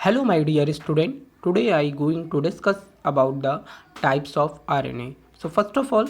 Hello my dear student, today I going to discuss about the types of RNA. So first of all,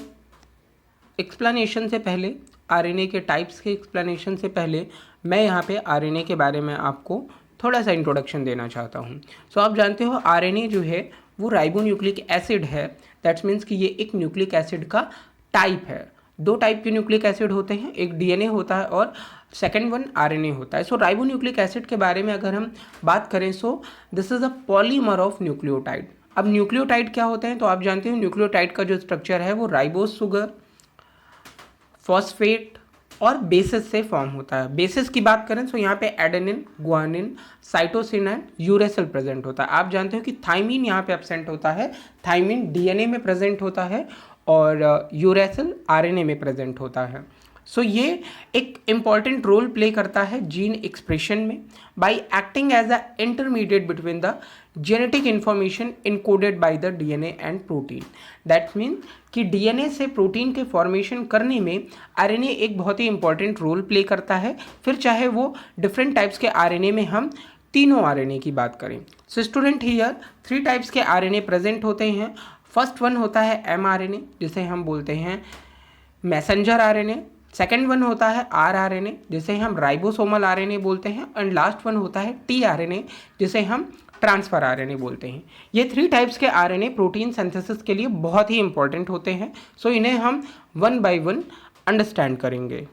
explanation से पहले RNA के types के explanation से पहले मैं यहाँ पे आरएनए के बारे में आपको थोड़ा सा इंट्रोडक्शन देना चाहता हूँ। सो आप जानते हो आरएनए जो है वो राइबोन्यूक्लिक एसिड है। दैट्स मीन्स कि ये एक न्यूक्लिक एसिड का टाइप है। दो टाइप के न्यूक्लिक एसिड होते हैं, एक डीएनए होता है और सेकेंड वन आरएनए होता है। सो राइबोन्यूक्लिक एसिड के बारे में अगर हम बात करें so this is a polymer of nucleotide. अब न्यूक्लियोटाइड क्या होते हैं तो आप जानते हो न्यूक्लियोटाइड का जो स्ट्रक्चर है वो राइबोस शुगर, फॉस्फेट और बेसिस से फॉर्म होता है। बेसिस की बात करें तो यहाँ पे adenine, guanine, cytosine and uracil present होता है। आप जानते हो कि थाइमिन यहाँ पे एब्सेंट होता है। थाइमिन डीएनए में प्रेजेंट होता है और यूरेसिल आरएनए में प्रेजेंट होता है। सो ये एक इम्पॉर्टेंट रोल प्ले करता है जीन एक्सप्रेशन में by acting as a intermediate between the genetic information encoded by the DNA and protein. That mean कि डीएनए से प्रोटीन के फॉर्मेशन करने में आरएनए एक बहुत ही इंपॉर्टेंट रोल प्ले करता है। फिर चाहे वो डिफरेंट टाइप्स के आरएनए में हम तीनों आरएनए की बात करें। सो स्टूडेंट हियर 3 टाइप्स के आरएनए प्रेजेंट होते हैं। फर्स्ट वन होता है एमआरएनए जिसे हम बोलते हैं मैसेंजर आरएनए। सेकेंड वन होता है आरआरएनए जिसे हम राइबोसोमल आरएनए बोलते हैं एंड लास्ट वन होता है टीआरएनए जिसे हम ट्रांसफर आरएनए बोलते हैं। ये 3 टाइप्स के आरएनए प्रोटीन सिंथेसिस के लिए बहुत ही इंपॉर्टेंट होते हैं। सो इन्हें हम वन बाय वन अंडरस्टैंड करेंगे।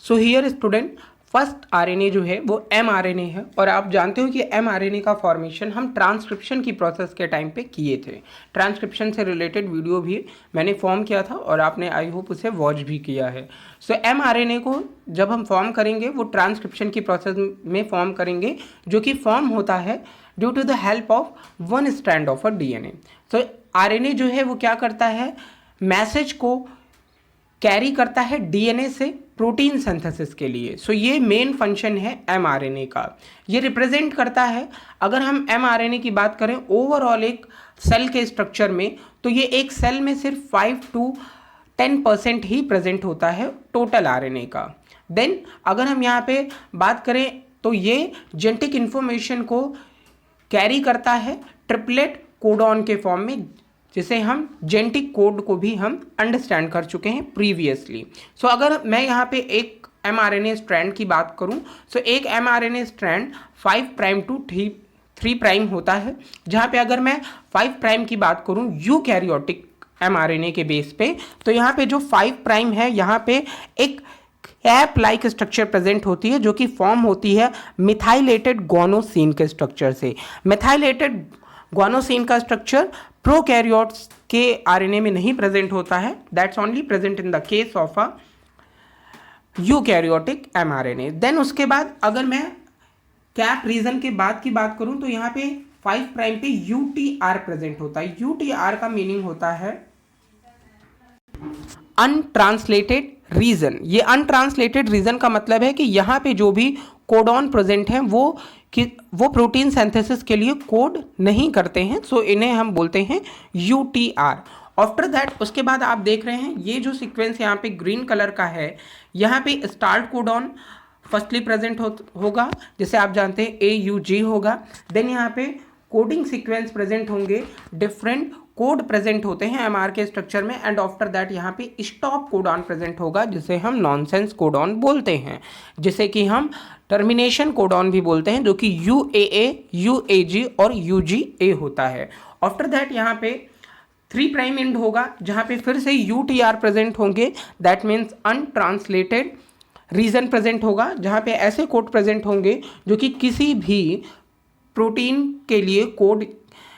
So here student first RNA जो है वो एमआरएनए है और आप जानते हो कि एमआरएनए का फॉर्मेशन हम ट्रांसक्रिप्शन की प्रोसेस के टाइम पे किए थे। ट्रांसक्रिप्शन से रिलेटेड वीडियो भी मैंने फॉर्म किया था और आपने आई होप उसे वॉच भी किया है। सो एमआरएनए को जब हम फॉर्म करेंगे वो ट्रांसक्रिप्शन की प्रोसेस में फॉर्म करेंगे जो कि फॉर्म होता है due to the help of one strand of a DNA. So RNA जो है वो क्या करता है, मैसेज को कैरी करता है डीएनए से प्रोटीन सिंथेसिस के लिए। सो ये मेन फंक्शन है एमआरएनए का। ये रिप्रेजेंट करता है, अगर हम एमआरएनए की बात करें ओवरऑल एक सेल के स्ट्रक्चर में, तो ये एक सेल में सिर्फ 5 to 10% ही प्रेजेंट होता है टोटल आरएनए का। देन अगर हम यहाँ पे बात करें तो ये जेनेटिक इन्फॉर्मेशन को कैरी करता है ट्रिपलेट कोडॉन के फॉर्म में, जिसे हम जेनेटिक कोड को भी हम अंडरस्टैंड कर चुके हैं प्रीवियसली। सो अगर मैं यहाँ पे एक एमआरएनए स्ट्रैंड की बात करूँ, सो एक mRNA strand 5 prime to 3 prime होता है, जहाँ पे अगर मैं 5 प्राइम की बात करूँ यूकैरियोटिक एमआरएनए के बेस पे, तो यहाँ पे जो 5 प्राइम है यहाँ पे एक कैप लाइक स्ट्रक्चर प्रेजेंट होती है जो कि फॉर्म होती है मिथाइलेटेड गुआनोसिन के स्ट्रक्चर से। मिथाइलेटेड गुआनोसिन का स्ट्रक्चर प्रोकैरियोट्स के आरएनए में नहीं प्रेजेंट होता है। That's only present in the case of a eukaryotic mRNA. Then उसके बाद अगर मैं कैप रीजन के बाद की बात करूं तो यहाँ पे 5 प्राइम पे यूटीआर प्रेजेंट होता है। यूटीआर का मीनिंग होता है अनट्रांसलेटेड रीजन। ये अनट्रांसलेटेड रीजन का मतलब है कि यहाँ पे जो भी कोडॉन प्रेजेंट हैं वो प्रोटीन सिंथेसिस के लिए कोड नहीं करते हैं। सो इन्हें हम बोलते हैं यूटीआर। आफ्टर दैट उसके बाद आप देख रहे हैं ये जो सीक्वेंस यहाँ पे ग्रीन कलर का है, यहाँ पे स्टार्ट कोडॉन फर्स्टली प्रेजेंट होगा जिसे आप जानते हैं AUG होगा। देन यहाँ पे कोडिंग सीक्वेंस प्रेजेंट होंगे, डिफरेंट कोड प्रेजेंट होते हैं एमआर के स्ट्रक्चर में एंड आफ्टर दैट यहाँ पे स्टॉप कोडॉन प्रेजेंट होगा जिसे हम नॉनसेंस कोडॉन बोलते हैं, जिसे कि हम टर्मिनेशन कोडॉन भी बोलते हैं, जो कि UAA, UAG और UGA होता है। आफ्टर दैट यहाँ पे 3 प्राइम एंड होगा जहाँ पे फिर से UTR प्रेजेंट होंगे। That means untranslated region present होगा, जहाँ पे ऐसे कोड प्रेजेंट होंगे जो कि किसी भी प्रोटीन के लिए कोड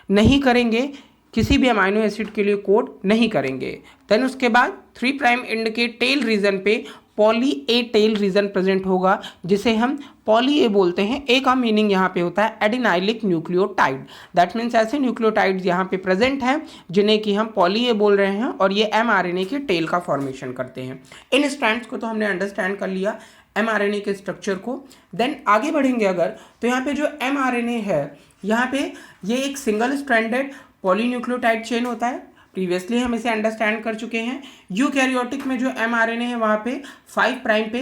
नहीं करेंगे, किसी भी अमाइनो एसिड के लिए कोड नहीं करेंगे। देन उसके बाद 3 प्राइम एंड के टेल रीजन पे poly A tail region present होगा जिसे हम पॉली ए बोलते हैं। ए का मीनिंग यहाँ पे होता है एडिनाइलिक न्यूक्लियोटाइड। दैट मीन्स ऐसे न्यूक्लियोटाइड्स यहाँ पे प्रेजेंट हैं जिन्हें कि हम पॉली ए बोल रहे हैं और ये एमआरएनए के टेल का फॉर्मेशन करते हैं। इन स्ट्रैंड्स को तो हमने अंडरस्टैंड कर लिया एमआरएनए के स्ट्रक्चर को। देन आगे बढ़ेंगे अगर तो यहाँ पे जो एमआरएनए है यहाँ पे ये एक सिंगल स्ट्रैंडेड पॉलीन्यूक्लियोटाइड चेन होता है। प्रीवियसली हम इसे अंडरस्टैंड कर चुके हैं। यूकैरियोटिक में जो एमआरएनए है वहाँ पे 5 प्राइम पे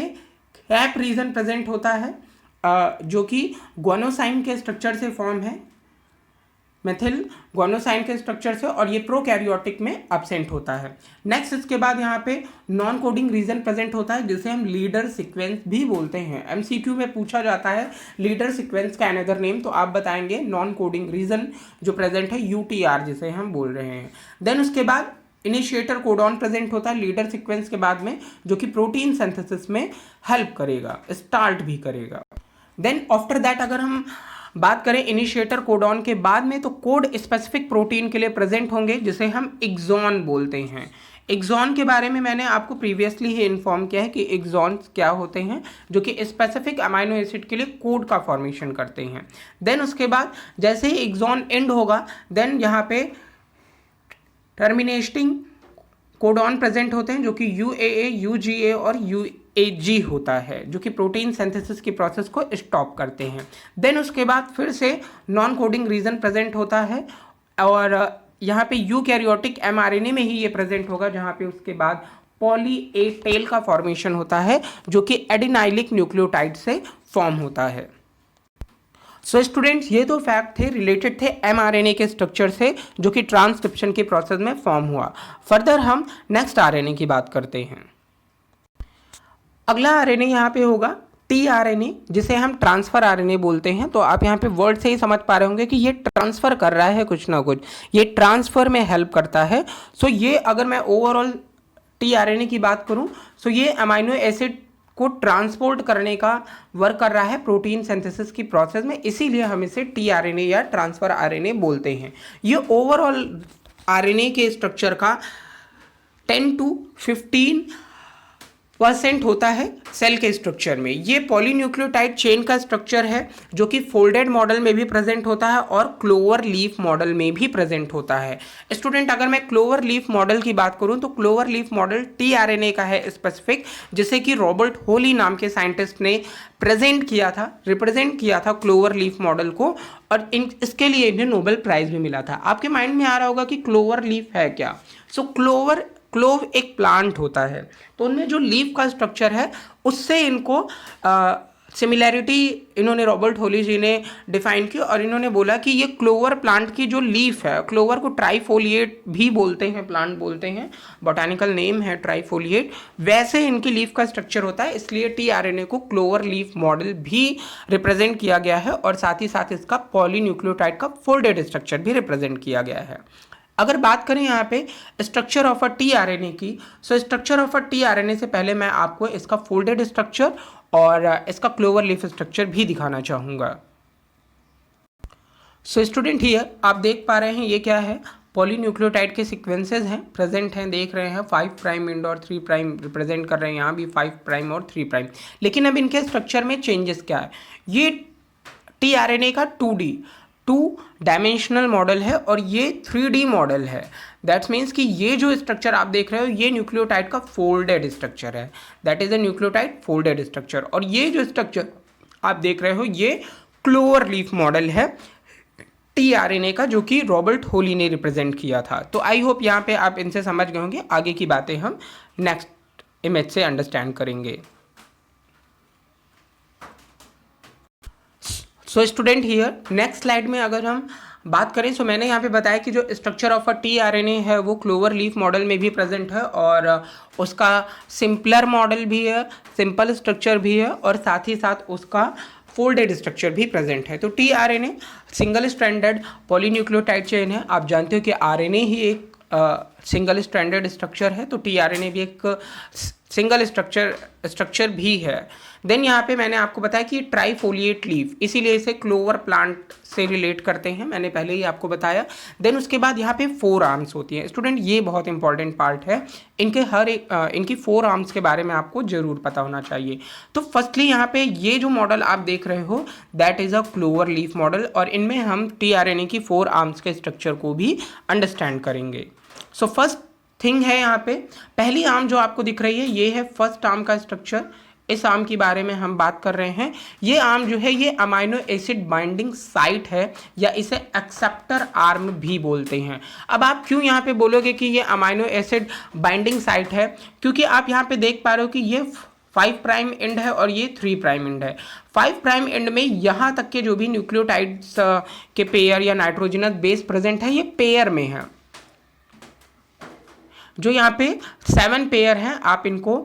कैप रीजन प्रेजेंट होता है जो कि ग्वानोसाइन के स्ट्रक्चर से फॉर्म है, मेथिल ग्वानोसाइन के स्ट्रक्चर से, और ये प्रोकैरियोटिक में एब्सेंट होता है। नेक्स्ट इसके बाद यहाँ पे नॉन कोडिंग रीजन प्रेजेंट होता है जिसे हम लीडर सीक्वेंस भी बोलते हैं। एमसीक्यू में पूछा जाता है लीडर सीक्वेंस का अनदर नेम, तो आप बताएंगे नॉन कोडिंग रीजन जो प्रेजेंट है यूटीआर जिसे हम बोल रहे हैं। देन उसके बाद इनिशिएटर कोडॉन प्रेजेंट होता है लीडर सीक्वेंस के बाद में, जो कि प्रोटीन सिंथेसिस में हेल्प करेगा, स्टार्ट भी करेगा। देन आफ्टर दैट अगर हम बात करें इनिशिएटर कोडॉन के बाद में, तो कोड स्पेसिफिक प्रोटीन के लिए प्रेजेंट होंगे जिसे हम एक्सॉन बोलते हैं। एक्सॉन के बारे में मैंने आपको प्रीवियसली ही इन्फॉर्म किया है कि एक्सॉन क्या होते हैं, जो कि स्पेसिफिक अमाइनो एसिड के लिए कोड का फॉर्मेशन करते हैं। देन उसके बाद जैसे ही एक्सॉन एंड होगा, देन यहाँ पे टर्मिनेटिंग कोडॉन प्रेजेंट होते हैं जो कि यूएए, यूजीए और यूएजी होता है, जो कि प्रोटीन सिंथेसिस की प्रोसेस को स्टॉप करते हैं। देन उसके बाद फिर से नॉन कोडिंग रीजन प्रेजेंट होता है, और यहाँ पे यूकैरियोटिक एमआरएनए में ही ये प्रेजेंट होगा, जहाँ पे उसके बाद पॉली ए टेल का फॉर्मेशन होता है जो कि एडिनाइलिक न्यूक्लियोटाइड से फॉर्म होता है। सो स्टूडेंट्स, ये तो फैक्ट थे रिलेटेड थे एमआरएनए के स्ट्रक्चर से, जो कि ट्रांसक्रिप्शन के प्रोसेस में फॉर्म हुआ। फर्दर हम नेक्स्ट आरएनए की बात करते हैं। अगला आरएनए यहाँ पे होगा टीआरएनए, जिसे हम ट्रांसफर आरएनए बोलते हैं। तो आप यहाँ पे वर्ड से ही समझ पा रहे होंगे कि ये ट्रांसफर कर रहा है कुछ ना कुछ, ये ट्रांसफर में हेल्प करता है। सो ये अगर मैं ओवरऑल टीआरएनए की बात करूँ, सो ये अमाइनो एसिड को ट्रांसपोर्ट करने का वर्क कर रहा है प्रोटीन सिंथेसिस की प्रोसेस में, इसीलिए हम इसे टीआरएनए या ट्रांसफर आरएनए बोलते हैं। ये ओवरऑल आरएनए के स्ट्रक्चर का 10 to 15% होता है सेल के स्ट्रक्चर में। ये पॉलीन्यूक्लियोटाइड चेन का स्ट्रक्चर है जो कि फोल्डेड मॉडल में भी प्रेजेंट होता है और क्लोवर लीफ मॉडल में भी प्रेजेंट होता है। स्टूडेंट, अगर मैं क्लोवर लीफ मॉडल की बात करूं तो क्लोवर लीफ मॉडल टीआरएनए का है स्पेसिफिक, जिसे कि रॉबर्ट होली नाम के साइंटिस्ट ने प्रेजेंट किया था, रिप्रेजेंट किया था क्लोवर लीफ मॉडल को, और इसके लिए इन्हें नोबेल प्राइज भी मिला था। आपके माइंड में आ रहा होगा कि क्लोवर लीफ है क्या। सो क्लोव एक प्लांट होता है, तो उनमें जो लीफ का स्ट्रक्चर है उससे इनको सिमिलैरिटी इन्होंने रॉबर्ट होली जी ने डिफाइन की, और इन्होंने बोला कि ये क्लोवर प्लांट की जो लीफ है, क्लोवर को ट्राइफोलिएट भी बोलते हैं, प्लांट बोलते हैं, बॉटैनिकल नेम है ट्राइफोलिएट, वैसे इनकी लीफ का स्ट्रक्चर होता है। इसलिए टीआरएनए को क्लोवर लीफ मॉडल भी रिप्रेजेंट किया गया है, और साथ ही साथ इसका पॉलीन्यूक्लियोटाइड का फोल्डेड स्ट्रक्चर भी रिप्रेजेंट किया गया है। अगर बात करें यहाँ पे स्ट्रक्चर ऑफ अ टीआरएनए की, so structure of a tRNA से पहले मैं आपको इसका फोल्डेड स्ट्रक्चर और इसका क्लोवर लीफ स्ट्रक्चर भी दिखाना चाहूँगा। सो स्टूडेंट, हियर आप देख पा रहे हैं ये क्या है, पॉलीन्यूक्लियोटाइड के सीक्वेंसेस हैं, प्रेजेंट हैं, देख रहे हैं 5 प्राइम एंड और 3 प्राइम रिप्रेजेंट कर रहे हैं, यहाँ भी 5 प्राइम और 3 प्राइम। लेकिन अब इनके स्ट्रक्चर में चेंजेस क्या है, ये टीआरएनए का 2 डायमेंशनल मॉडल है और ये 3D मॉडल है। दैट्स मीन्स कि ये जो स्ट्रक्चर आप देख रहे हो ये न्यूक्लियोटाइड का फोल्डेड स्ट्रक्चर है, that is a nucleotide folded structure. और ये जो स्ट्रक्चर आप देख रहे हो ये क्लोवर लीफ मॉडल है टीआरएनए का, जो कि रॉबर्ट होली ने रिप्रेजेंट किया था। तो आई होप यहाँ पे आप इनसे समझ गए होंगे, आगे की बातें हम नेक्स्ट इमेज से अंडरस्टैंड करेंगे। So student, here next slide में अगर हम बात करें, सो मैंने यहाँ पे बताया कि जो स्ट्रक्चर ऑफ अ टीआरएनए है वो क्लोवर लीफ मॉडल में भी प्रेजेंट है, और उसका सिंपलर मॉडल भी है, सिंपल स्ट्रक्चर भी है, और साथ ही साथ उसका फोल्डेड स्ट्रक्चर भी प्रेजेंट है। तो tRNA single stranded polynucleotide chain है। आप जानते हो कि आरएनए ही एक सिंगल स्ट्रैंडेड स्ट्रक्चर है, तो टीआरएनए भी एक सिंगल स्ट्रक्चर भी है। देन यहाँ पे मैंने आपको बताया कि ट्राइफोलिएट लीफ, इसीलिए इसे क्लोवर प्लांट से रिलेट करते हैं, मैंने पहले ही आपको बताया। देन उसके बाद यहाँ पे 4 आर्म्स होती हैं। स्टूडेंट, ये बहुत इंपॉर्टेंट पार्ट है, इनकी 4 आर्म्स के बारे में आपको जरूर पता होना चाहिए। तो फर्स्टली यहाँ पे ये जो मॉडल आप देख रहे हो that is a clover leaf model, और इनमें हम टीआरएनए की 4 आर्म्स के स्ट्रक्चर को भी अंडरस्टैंड करेंगे। सो फर्स्ट थिंग है यहाँ पे पहली आर्म जो आपको दिख रही है ये है फर्स्ट आर्म का स्ट्रक्चर। इस आर्म के बारे में हम बात कर रहे हैं। ये आर्म जो है ये अमाइनो एसिड बाइंडिंग साइट है, या इसे एक्सेप्टर आर्म भी बोलते हैं। अब आप क्यों यहाँ पे बोलोगे कि ये अमाइनो एसिड बाइंडिंग साइट है, क्योंकि आप यहाँ पे देख पा रहे हो कि ये 5 प्राइम एंड है और ये 3 प्राइम एंड है। 5 प्राइम एंड में यहाँ तक के जो भी न्यूक्लियोटाइड्स के पेयर या नाइट्रोजनस बेस प्रेजेंट है ये पेयर में है। जो यहाँ पे 7 पेयर हैं आप इनको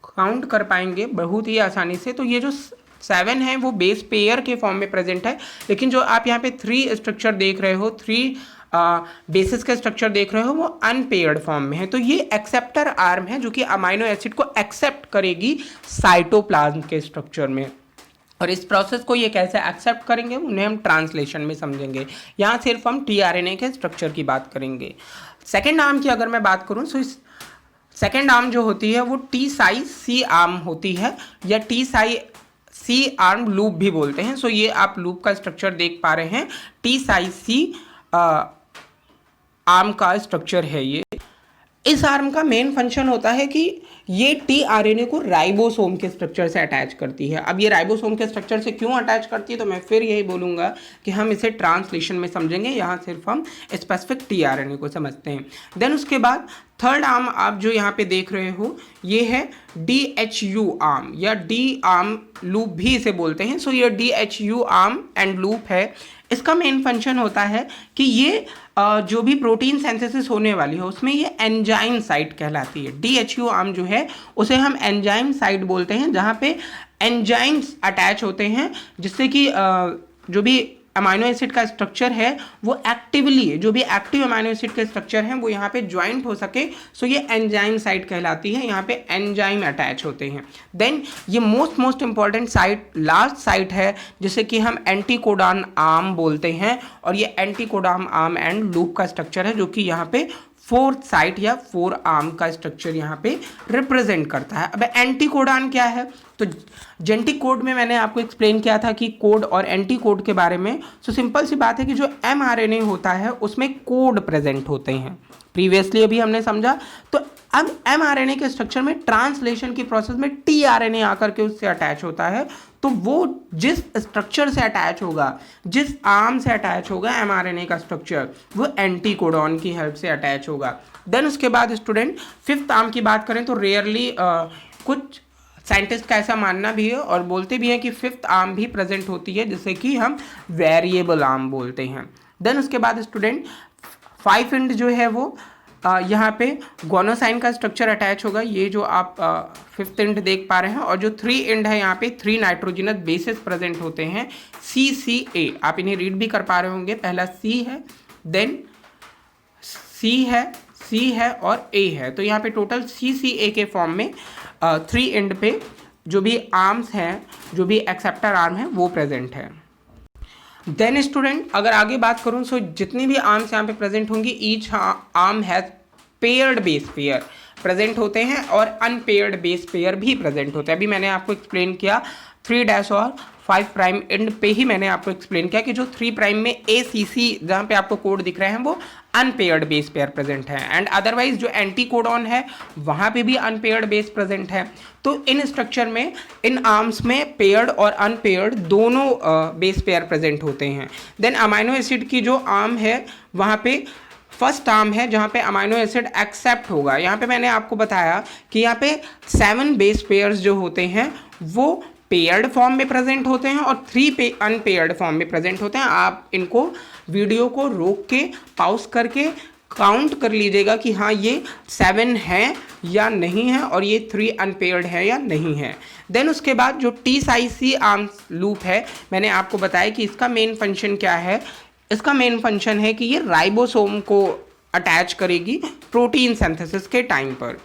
काउंट कर पाएंगे बहुत ही आसानी से। तो ये जो 7 है वो बेस पेयर के फॉर्म में प्रेजेंट है, लेकिन जो आप यहाँ पे 3 स्ट्रक्चर देख रहे हो, 3 बेसिस का स्ट्रक्चर देख रहे हो वो अनपेयर्ड फॉर्म में है। तो ये एक्सेप्टर आर्म है जो कि अमाइनो एसिड को एक्सेप्ट करेगी साइटोप्लाज्म के स्ट्रक्चर में। और इस प्रोसेस को ये कैसे एक्सेप्ट करेंगे उन्हें हम ट्रांसलेशन में समझेंगे। यहाँ सिर्फ हम टीआरएनए के स्ट्रक्चर की बात करेंगे। सेकेंड आर्म की अगर मैं बात करूँ तो इस सेकेंड आर्म जो होती है वो टी साई सी आर्म होती है या टी साई सी आर्म लूप भी बोलते हैं। सो ये आप लूप का स्ट्रक्चर देख पा रहे हैं, टी साई सी आर्म का स्ट्रक्चर है ये। इस आर्म का मेन फंक्शन होता है कि ये टीआरएनए को राइबोसोम के स्ट्रक्चर से अटैच करती है। अब ये राइबोसोम के स्ट्रक्चर से क्यों अटैच करती है तो मैं फिर यही बोलूँगा कि हम इसे ट्रांसलेशन में समझेंगे, यहाँ सिर्फ हम स्पेसिफिक टीआरएनए को समझते हैं। देन उसके बाद थर्ड आर्म आप जो यहाँ पे देख रहे हो ये है DHU आर्म या डी आर्म लूप भी इसे बोलते हैं। सो ये DHU आर्म एंड लूप है। इसका मेन फंक्शन होता है कि ये जो भी प्रोटीन सिंथेसिस होने वाली है उसमें ये एंजाइम साइट कहलाती है। DHU आर्म जो है उसे हम एंजाइम साइट बोलते हैं, जहाँ पे एंजाइम्स अटैच होते हैं जिससे कि जो भी अमाइनो एसिड का स्ट्रक्चर है वो एक्टिवली, जो भी एक्टिव अमाइनो एसिड के स्ट्रक्चर हैं वो यहाँ पे ज्वाइंट हो सके। सो ये एंजाइम साइट कहलाती है, यहाँ पे एंजाइम अटैच होते हैं। देन ये most important site last site है जिसे कि हम एंटीकोडॉन आर्म बोलते हैं, और ये एंटीकोडॉन आर्म एंड लूप का स्ट्रक्चर है जो कि यहाँ पे 4th साइट या 4 आर्म का स्ट्रक्चर यहाँ पे रिप्रेजेंट करता है। अब एंटीकोडॉन क्या है तो जेनेटिक कोड में मैंने आपको एक्सप्लेन किया था कि कोड और एंटी कोड के बारे में। सो सिंपल सी बात है कि जो mRNA होता है उसमें कोड प्रेजेंट होते हैं, प्रीवियसली अभी हमने समझा। तो अब mRNA के स्ट्रक्चर में ट्रांसलेशन की प्रोसेस में tRNA आकर के उससे अटैच होता है। तो वो जिस स्ट्रक्चर से अटैच होगा, जिस आर्म से अटैच होगा mRNA का स्ट्रक्चर, वो एंटीकोडॉन की हेल्प से अटैच होगा। देन उसके बाद स्टूडेंट 5th आर्म की बात करें तो रेयरली कुछ साइंटिस्ट का ऐसा मानना भी है और बोलते भी हैं कि 5th आर्म भी प्रेजेंट होती है जिसे कि हम वेरिएबल आर्म बोलते हैं। देन उसके बाद स्टूडेंट 5 एंड जो है वो यहाँ पे गोनोसाइन का स्ट्रक्चर अटैच होगा, ये जो आप 5th एंड देख पा रहे हैं। और जो 3 एंड है यहाँ पे 3 नाइट्रोजनस बेसिस प्रेजेंट होते हैं CCA, आप इन्हें रीड भी कर पा रहे होंगे। पहला C है, देन C है और A है। तो यहाँ पे टोटल CCA के फॉर्म में 3 एंड पे जो भी आर्म्स हैं, जो भी एक्सेप्टर आर्म है वो प्रेजेंट है। देन स्टूडेंट अगर आगे बात करूं सो जितनी भी आर्म्स यहाँ पे प्रेजेंट होंगी each arm has paired base pair present होते हैं और अनपेयर्ड बेस पेयर भी प्रेजेंट होते हैं। अभी मैंने आपको एक्सप्लेन किया 3' और 5 प्राइम एंड पे ही मैंने आपको एक्सप्लेन किया कि जो 3 प्राइम में ACC जहाँ पे आपको कोड दिख रहे हैं वो अनपेयर्ड बेस पेयर प्रेजेंट है, एंड अदरवाइज जो एंटीकोडॉन है वहाँ पे भी अनपेयर्ड बेस प्रेजेंट है। तो इन स्ट्रक्चर में इन आर्म्स में पेयर्ड और अनपेयर्ड दोनों बेस पेयर प्रेजेंट होते हैं। देन अमाइनो एसिड की जो आर्म है वहाँ पे फर्स्ट आर्म है जहाँ पे अमाइनो एसिड एक्सेप्ट होगा। यहाँ पे मैंने आपको बताया कि यहाँ पे 7 बेस पेयर्स जो होते हैं वो पेयर्ड फॉर्म में प्रेजेंट होते हैं और 3 अनपेयर्ड फॉर्म में प्रेजेंट होते हैं। आप इनको वीडियो को रोक के पॉज करके काउंट कर लीजिएगा कि हाँ ये 7 है या नहीं है और ये 3 अनपेयर्ड है या नहीं है। देन उसके बाद जो T-C आर्म लूप है मैंने आपको बताया कि इसका मेन फंक्शन क्या है। इसका मेन फंक्शन है कि ये राइबोसोम को अटैच करेगी प्रोटीन सिंथेसिस के टाइम पर।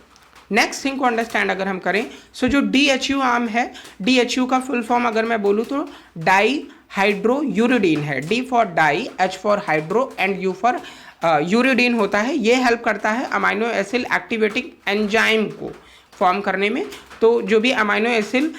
नेक्स्ट थिंग को अंडरस्टैंड अगर हम करें सो जो DHU आर्म है, DHU का फुल फॉर्म अगर मैं बोलूँ तो डाई हाइड्रोयूरिडीन है। D for di, H for hydro and U for uridine होता है। ये हेल्प करता है अमाइनो एसिड एक्टिवेटिंग एंजाइम को फॉर्म करने में। तो जो भी अमाइनो एसिड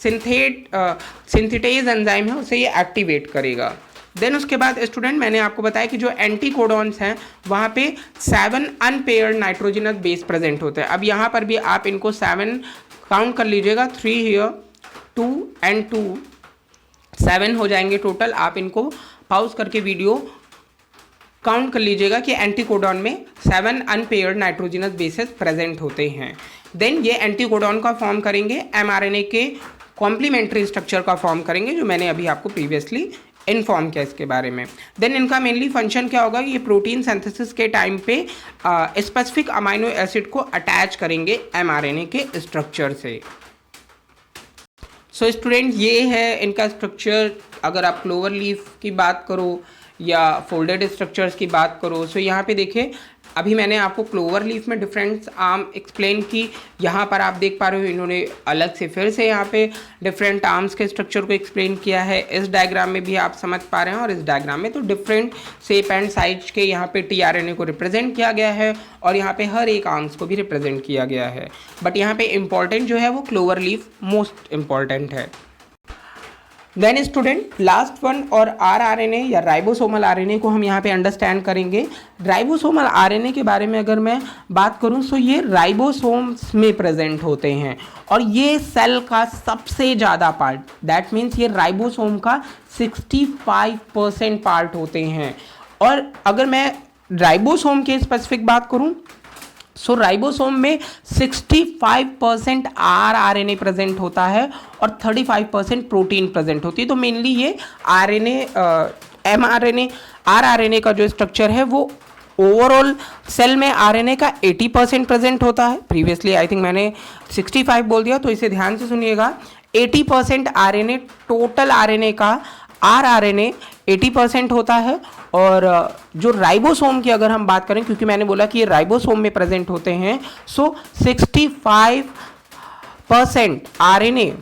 सिंथेटेज एंजाइम है उसे ये एक्टिवेट करेगा। देन उसके बाद स्टूडेंट मैंने आपको बताया कि जो एंटीकोडॉन्स हैं वहाँ पे 7 अनपेयर्ड नाइट्रोजनस बेस प्रेजेंट होते हैं। अब यहाँ पर भी आप इनको 7 काउंट कर लीजिएगा, 3 हियर 2 एंड 2 7 हो जाएंगे टोटल। आप इनको पॉज करके वीडियो काउंट कर लीजिएगा कि एंटीकोडॉन में 7 अनपेयर्ड नाइट्रोजनस बेसेस प्रेजेंट होते हैं। देन ये एंटीकोडॉन का फॉर्म करेंगे, mRNA के कॉम्प्लीमेंट्री स्ट्रक्चर का फॉर्म करेंगे, जो मैंने अभी आपको प्रीवियसली इन्फॉर्म किया इसके बारे में। देन इनका मेनली फंक्शन क्या होगा, ये प्रोटीन सिंथेसिस के टाइम पे स्पेसिफिक अमाइनो एसिड को अटैच करेंगे mRNA के स्ट्रक्चर से। सो स्टूडेंट ये है इनका स्ट्रक्चर। अगर आप क्लोवर लीफ की बात करो या फोल्डेड स्ट्रक्चर्स की बात करो, सो यहाँ पे देखिए अभी मैंने आपको क्लोवर लीफ में डिफरेंट आर्म एक्सप्लेन की। यहाँ पर आप देख पा रहे हो इन्होंने अलग से फिर से यहाँ पे डिफरेंट आर्म्स के स्ट्रक्चर को एक्सप्लेन किया है। इस डायग्राम में भी आप समझ पा रहे हैं, और इस डायग्राम में तो डिफरेंट शेप एंड साइज के यहाँ पे टीआरएनए को रिप्रेजेंट किया गया है, और यहाँ पे हर एक आर्म्स को भी रिप्रेजेंट किया गया है। बट यहाँ पे इम्पॉर्टेंट जो है वो क्लोवर लीफ मोस्ट इम्पॉर्टेंट है। देन स्टूडेंट लास्ट वन और आरआरएनए या राइबोसोमल आरएनए को हम यहाँ पे अंडरस्टैंड करेंगे। राइबोसोमल आरएनए के बारे में अगर मैं बात करूँ तो ये राइबोसोम्स में प्रेजेंट होते हैं, और ये सेल का सबसे ज़्यादा पार्ट, दैट मीन्स ये राइबोसोम का 65% पार्ट होते हैं। और अगर मैं राइबोसोम के स्पेसिफिक बात करूँ, सो राइबोसोम में 65% आरआरएनए प्रेजेंट होता है और 35% प्रोटीन प्रेजेंट होती है। तो मेनली ये आरएनए एमआरएनए आरआरएनए का जो स्ट्रक्चर है वो ओवरऑल सेल में आरएनए का 80% प्रेजेंट होता है। प्रीवियसली आई थिंक मैंने 65 बोल दिया, तो इसे ध्यान से सुनिएगा। 80% आरएनए, टोटल आरएनए का आरआरएनए 80% होता है। और जो राइबोसोम की अगर हम बात करें, क्योंकि मैंने बोला कि ये राइबोसोम में प्रेजेंट होते हैं, सो 65% आरएनए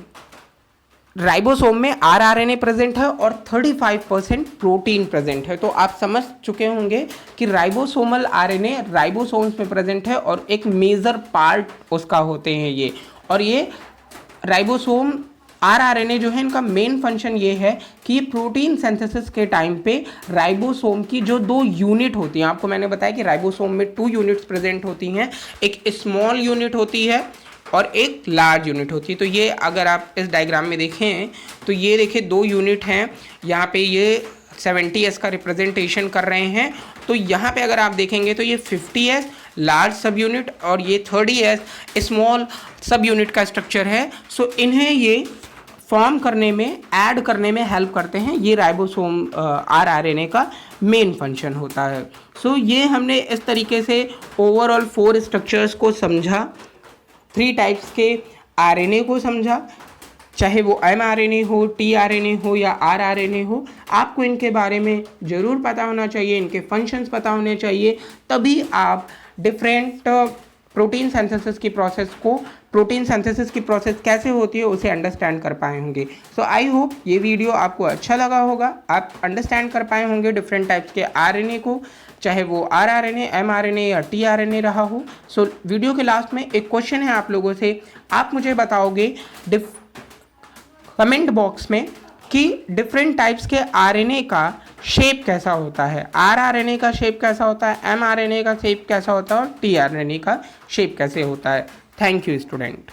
राइबोसोम में आरआरएनए प्रेजेंट है और 35% प्रोटीन प्रेजेंट है। तो आप समझ चुके होंगे कि राइबोसोमल आरएनए राइबोसोम्स में प्रेजेंट है और एक मेजर पार्ट उसका होते हैं ये। और ये राइबोसोम आरआरएनए जो है इनका मेन फंक्शन ये है कि ये प्रोटीन सिंथेसिस के टाइम पे राइबोसोम की जो 2 यूनिट होती हैं, आपको मैंने बताया कि राइबोसोम में 2 यूनिट्स प्रेजेंट होती हैं, एक स्मॉल यूनिट होती है और एक लार्ज यूनिट होती है। तो ये अगर आप इस डायग्राम में देखें तो ये देखिए 2 यूनिट हैं, यहाँ पे ये 70S का रिप्रेजेंटेशन कर रहे हैं। तो यहाँ पे अगर आप देखेंगे तो ये 50S लार्ज सब यूनिट और ये 30S स्मॉल सब यूनिट का स्ट्रक्चर है। सो इन्हें ये फॉर्म करने में, ऐड करने में हेल्प करते हैं। ये राइबोसोम आरआरएनए का मेन फंक्शन होता है। सो ये हमने इस तरीके से ओवरऑल 4 स्ट्रक्चर्स को समझा, 3 टाइप्स के आरएनए को समझा, चाहे वो एमआरएनए हो, टीआरएनए हो या आरआरएनए हो। आपको इनके बारे में ज़रूर पता होना चाहिए, इनके फंक्शंस पता होने चाहिए, तभी आप डिफरेंट प्रोटीन सिंथेसिस की प्रोसेस कैसे होती है उसे अंडरस्टैंड कर पाए होंगे। सो आई होप ये वीडियो आपको अच्छा लगा होगा, आप अंडरस्टैंड कर पाए होंगे डिफरेंट टाइप्स के आरएनए को, चाहे वो आरआरएनए, एमआरएनए या टीआरएनए रहा हो। सो वीडियो के लास्ट में एक क्वेश्चन है आप लोगों से, आप मुझे बताओगे कमेंट बॉक्स में कि डिफरेंट टाइप्स के आरएनए का शेप कैसा होता है, आरआरएनए का शेप कैसा होता है, एमआरएनए का शेप कैसा होता है और टीआरएनए का शेप कैसे होता है। Thank you student.